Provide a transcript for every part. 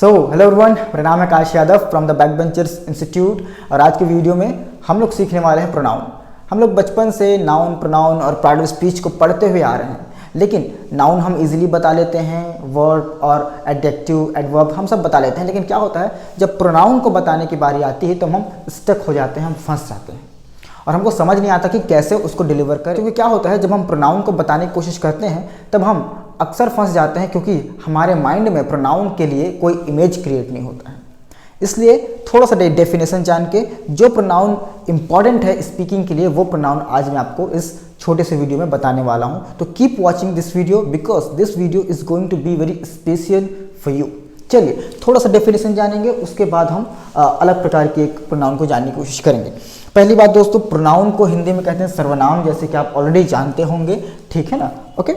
Hello everyone, मेरा नाम है काश Yadav from the backbenchers institute. और आज के वीडियो में हम लोग सीखने वाले हैं प्रोनाउन। हम लोग बचपन से नाउन, प्रोनाउन और पार्ट ऑफ स्पीच को पढ़ते हुए आ रहे हैं, लेकिन नाउन हम इजीली बता लेते हैं, वर्ड और एडजेक्टिव, एडवर्ब हम सब बता लेते हैं। लेकिन क्या होता है, जब प्रोनाउन को बताने की बारी आती है तो हम स्टक हो जाते हैं, हम फंस जाते हैं और हमको समझ नहीं आता कि कैसे उसको डिलीवर करें। क्योंकि क्या होता है, जब हम प्रोनाउन को बताने की कोशिश करते हैं तब हम अक्सर फंस जाते हैं, क्योंकि हमारे माइंड में प्रोनाउन के लिए कोई इमेज क्रिएट नहीं होता है। इसलिए थोड़ा सा डेफिनेशन जान के जो प्रोनाउन इंपॉर्टेंट है स्पीकिंग के लिए, वो प्रोनाउन आज मैं आपको इस छोटे से वीडियो में बताने वाला हूं। तो keep watching this video because this video is going to be very special for you. चलिए थोड़ा सा डेफिनेशन जानेंगे, उसके बाद हम अलग प्रकार के एक प्रोनाउन को जानने की कोशिश करेंगे। पहली बात दोस्तों, प्रोनाउन को हिंदी में कहते हैं सर्वनाम, जैसे कि आप ऑलरेडी जानते होंगे, ठीक है ना। ओके,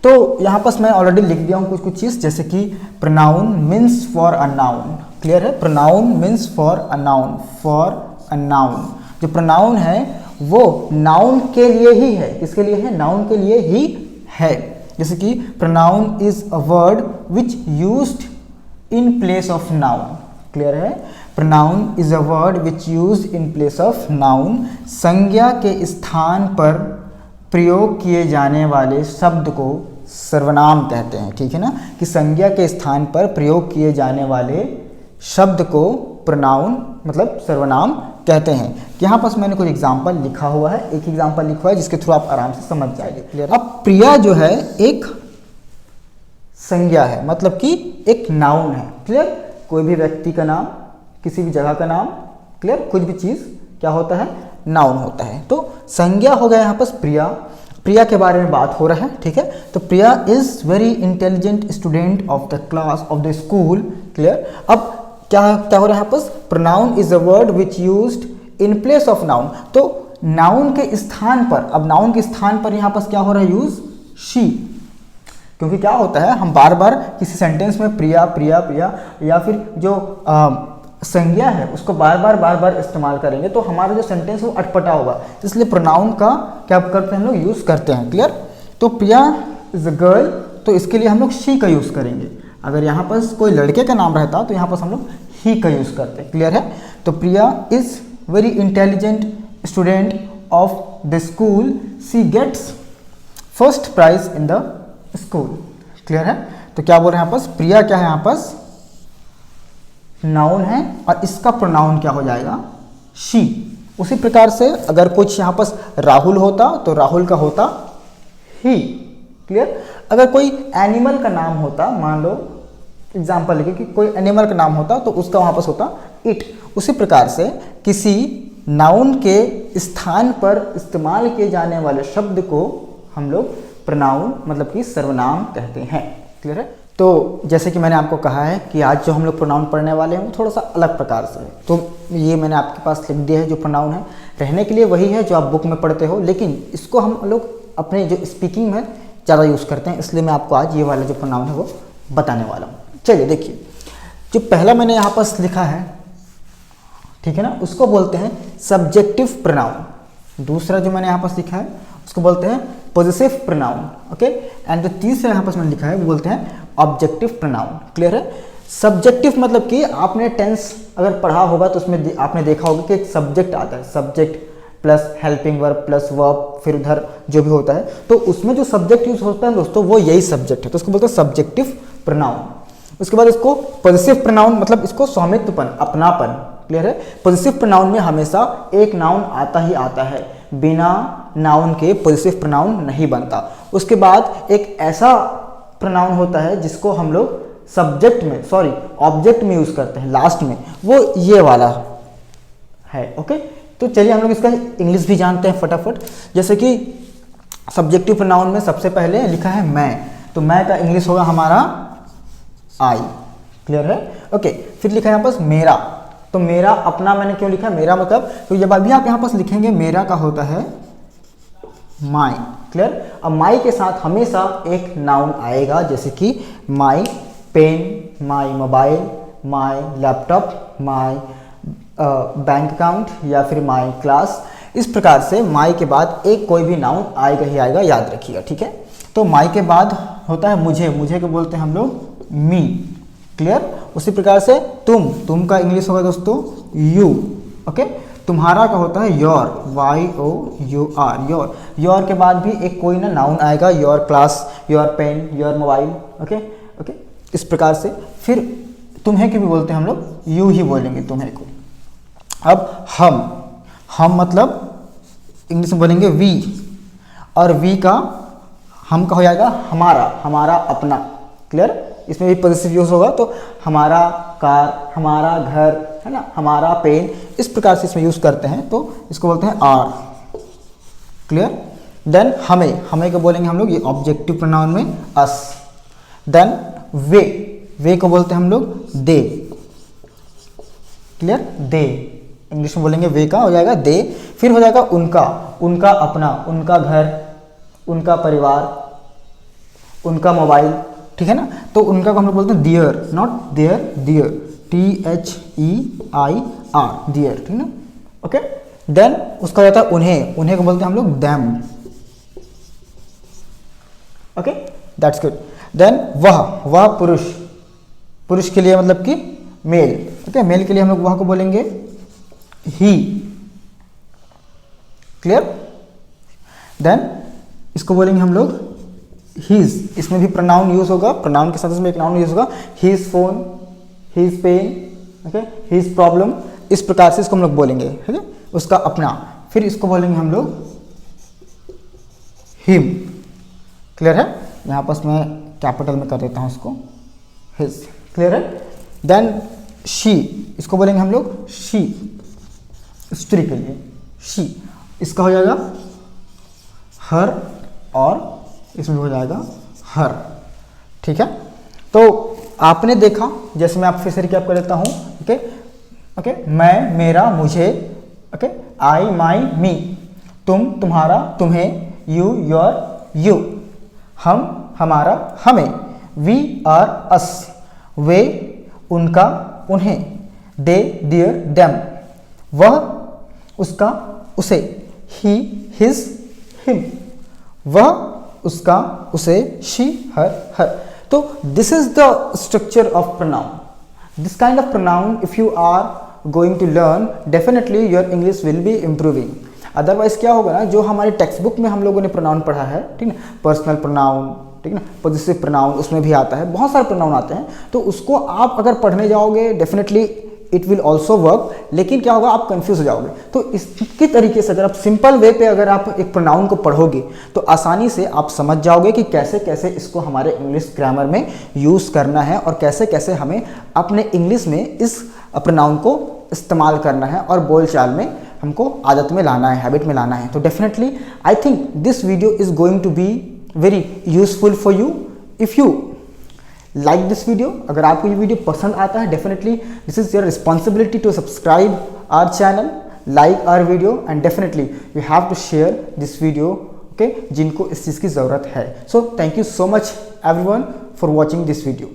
तो यहाँ पर मैं ऑलरेडी लिख दिया हूँ कुछ चीज़, जैसे कि pronoun means for a noun. Clear है, pronoun means for a noun, for a noun. जो प्रोनाउन है वो नाउन के लिए ही है। किसके लिए है? नाउन के लिए ही है। जैसे कि pronoun is a word which used in place of noun. Clear है, pronoun is a word which used in place of noun. संज्ञा के स्थान पर प्रयोग किए जाने वाले शब्द को सर्वनाम कहते हैं। ठीक है ना, कि संज्ञा के स्थान पर प्रयोग किए जाने वाले शब्द को प्रोनाउन मतलब सर्वनाम कहते हैं। यहाँ पर मैंने कुछ एग्जाम्पल लिखा हुआ है, एक एग्जाम्पल लिखा हुआ है जिसके थ्रू आप आराम से समझ जाएंगे। क्लियर। अब प्रिया जो है एक संज्ञा है, मतलब कि एक नाउन है। क्लियर, कोई भी व्यक्ति का नाम, किसी भी जगह का नाम, क्लियर, कुछ भी चीज़ क्या होता है, नाउन होता है। तो संज्ञा हो गया यहाँ पर प्रिया। प्रिया के बारे में बात हो रहा है, ठीक है। तो Priya is very intelligent student of the class of the school. Clear. अब क्या क्या हो रहा है यहाँ पर, pronoun is a word which used in place of noun. तो नाउन के स्थान पर, अब नाउन के स्थान पर यहाँ पर क्या हो रहा है, यूज शी। क्योंकि क्या होता है, हम बार बार किसी सेंटेंस में प्रिया प्रिया प्रिया या फिर जो संज्ञा है उसको बार बार इस्तेमाल करेंगे तो हमारा जो सेंटेंस है वो अटपटा होगा। इसलिए प्रोनाउन का क्या करते हैं हम लोग, यूज़ करते हैं। क्लियर। तो प्रिया इज अ गर्ल, तो इसके लिए हम लोग शी का यूज़ करेंगे। अगर यहाँ पर कोई लड़के का नाम रहता तो यहाँ पर हम लोग ही का यूज़ करते हैं। क्लियर है। तो Priya is very intelligent student of the school, she gets first prize in the school. Clear है। तो क्या बोल रहे हैं यहाँ पर, प्रिया क्या है, यहाँ पर नाउन है और इसका प्रोनाउन क्या हो जाएगा, शी। उसी प्रकार से अगर कुछ यहाँ पर राहुल होता तो राहुल का होता ही। क्लियर। अगर कोई एनिमल का नाम होता, मान लो एग्जांपल लेके कि कोई एनिमल का नाम होता तो उसका वहाँ पर होता इट। उसी प्रकार से किसी नाउन के स्थान पर इस्तेमाल किए जाने वाले शब्द को हम लोग प्रोनाउन मतलब कि सर्वनाम कहते हैं। क्लियर है। तो जैसे कि मैंने आपको कहा है कि आज जो हम लोग प्रोनाउन पढ़ने वाले हैं वो थोड़ा सा अलग प्रकार से है। तो ये मैंने आपके पास लिख दिया है, जो प्रोनाउन है रहने के लिए वही है जो आप बुक में पढ़ते हो, लेकिन इसको हम लोग अपने जो स्पीकिंग में ज़्यादा यूज़ करते हैं। इसलिए मैं आपको आज ये वाला जो प्रोनाउन है वो बताने वाला हूँ। चलिए देखिए, जो पहला मैंने यहाँ पर लिखा है, ठीक है ना, उसको बोलते हैं सब्जेक्टिव प्रोनाउन। दूसरा जो मैंने यहाँ पर लिखा है उसको बोलते हैं पॉजिटिव प्रोनाउन। ओके, एंड जो तीसरा यहाँ पर मैंने लिखा है वो बोलते हैं ऑब्जेक्टिव प्रोनाउन। क्लियर है। सब्जेक्टिव मतलब कि आपने टेंस अगर पढ़ा होगा तो उसमें आपने देखा होगा कि एक सब्जेक्ट आता है, subject plus helping verb plus verb, फिर उधर जो भी होता है, तो उसमें जो सब्जेक्ट यूज होता है दोस्तों वो यही सब्जेक्ट है, तो उसको बोलते हैं सब्जेक्टिव प्रोनाउन। उसके बाद इसको पॉजिटिव प्रोनाउन, मतलब इसको स्वामित्वपन, अपनापन। क्लियर है। पॉजिटिव प्रोनाउन में हमेशा एक नाउन आता ही आता है, बिना नाउन के पॉजिटिव प्रोनाउन नहीं बनता। उसके बाद एक ऐसा प्रोनाउन होता है जिसको हम लोग सब्जेक्ट में, सॉरी ऑब्जेक्ट में यूज करते हैं लास्ट में, वो ये वाला है। ओके, तो चलिए हम लोग इसका इंग्लिश भी जानते हैं फटाफट। जैसे कि सब्जेक्टिव प्रोनाउन में सबसे पहले लिखा है मैं, तो मैं का इंग्लिश होगा हमारा आई। क्लियर है। ओके, फिर लिखा है यहाँ पर मेरा, तो मेरा अपना मैंने क्यों लिखा है, मेरा मतलब, तो जब अभी आप यहाँ पर लिखेंगे मेरा का होता है माई। क्लियर। अब माई के साथ हमेशा एक नाउन आएगा, जैसे कि my pen, my mobile, my laptop, my bank account या फिर माई क्लास। इस प्रकार से माई के बाद एक कोई भी नाउन आएगा ही आएगा, याद रखिएगा। ठीक है। तो माई के बाद होता है मुझे, मुझे को बोलते हैं हम लोग मी। क्लियर। उसी प्रकार से तुम का इंग्लिश होगा दोस्तों यू। ओके, तुम्हारा का होता है योर, YOUR, योर के बाद भी एक कोई ना नाउन आएगा, your class, your pen, your mobile. Okay okay, इस प्रकार से। फिर तुम्हें के भी बोलते हैं हम लोग, यू ही बोलेंगे तुम्हें को। अब हम मतलब इंग्लिश में बोलेंगे वी, और वी का हम का हो जाएगा हमारा अपना। क्लियर, इसमें भी पॉजिटिव यूज होगा, तो हमारा कार, हमारा घर, है ना, हमारा पेन, इस प्रकार से इसमें यूज करते हैं, तो इसको बोलते हैं आर। क्लियर। देन हमें को बोलेंगे हम लोग, ये ऑब्जेक्टिव प्रोनाउन में अस। देन वे को बोलते हैं हम लोग दे। क्लियर, दे इंग्लिश में बोलेंगे वे का हो जाएगा दे। फिर हो जाएगा उनका अपना, उनका घर, उनका परिवार, उनका मोबाइल। ठीक है ना, तो उनका को हम लोग बोलते हैं दियर, नॉट देयर, THEIR, दियर। ठीक है ना। ओके, देन उसका हो जाता है उन्हें को बोलते हैं हम लोग them. Okay, that's good. Then वह पुरुष के लिए मतलब कि मेल। ओके, मेल के लिए हम लोग वह को बोलेंगे ही। क्लियर। देन इसको बोलेंगे हम लोग हीज, इसमें भी प्रोनाउन यूज होगा, प्रोनाउन के साथ इसमें एक नाउन यूज होगा, his phone, his pen, okay, his problem, इस प्रकार से इसको हम लोग बोलेंगे। ठीक है, उसका अपना। फिर इसको बोलेंगे हम लोग हिम। क्लियर है, यहाँ पर मैं कैपिटल में कर देता हूँ इसको, हिज। क्लियर है। देन शी, इसको बोलेंगे हम लोग शी, स्त्री के लिए शी। इसका हो जाएगा हर, और इसमें हो जाएगा हर। ठीक है, तो आपने देखा, जैसे मैं आप फिर से रिकैप कर देता हूँ। ओके, मैं, मेरा, मुझे, ओके, आई, माई, मी, तुम, तुम्हारा, तुम्हें, यू, योर, यू, हम, हमारा, हमें, वी आर, अस, वे, उनका, उन्हें, दे, देयर, देम, वह, उसका, उसे, ही, हिज, हिम, वह, उसका, उसे, शी, हर। तो this is the structure of pronoun. This kind of pronoun, if you are going to learn, definitely your English will be improving. Otherwise क्या होगा ना, जो हमारे टेक्स्ट बुक में हम लोगों ने प्रोनाउन पढ़ा है, ठीक ना, पर्सनल प्रोनाउन, ठीक ना, पॉजिटिव प्रोनाउन, उसमें भी आता है, बहुत सारे प्रोनाउन आते हैं, तो उसको आप अगर पढ़ने जाओगे definitely it will also work, लेकिन क्या होगा, आप कंफ्यूज हो जाओगे। तो इसकी तरीके से अगर आप सिंपल वे पे अगर आप एक प्रोनाउन को पढ़ोगे तो आसानी से आप समझ जाओगे कि कैसे कैसे इसको हमारे इंग्लिश ग्रामर में यूज़ करना है, और कैसे कैसे हमें अपने इंग्लिश में इस प्रोनाउन को इस्तेमाल करना है, और बोलचाल में हमको आदत में लाना है, हैबिट में लाना है। तो definitely I think this video is going to be very useful for you. If you like this video, अगर आपको ये वीडियो पसंद आता है, definitely this is your responsibility to subscribe our channel, like our video, and definitely you have to share this video, okay, जिनको इस चीज़ की ज़रूरत है। So thank you so much everyone for watching this video.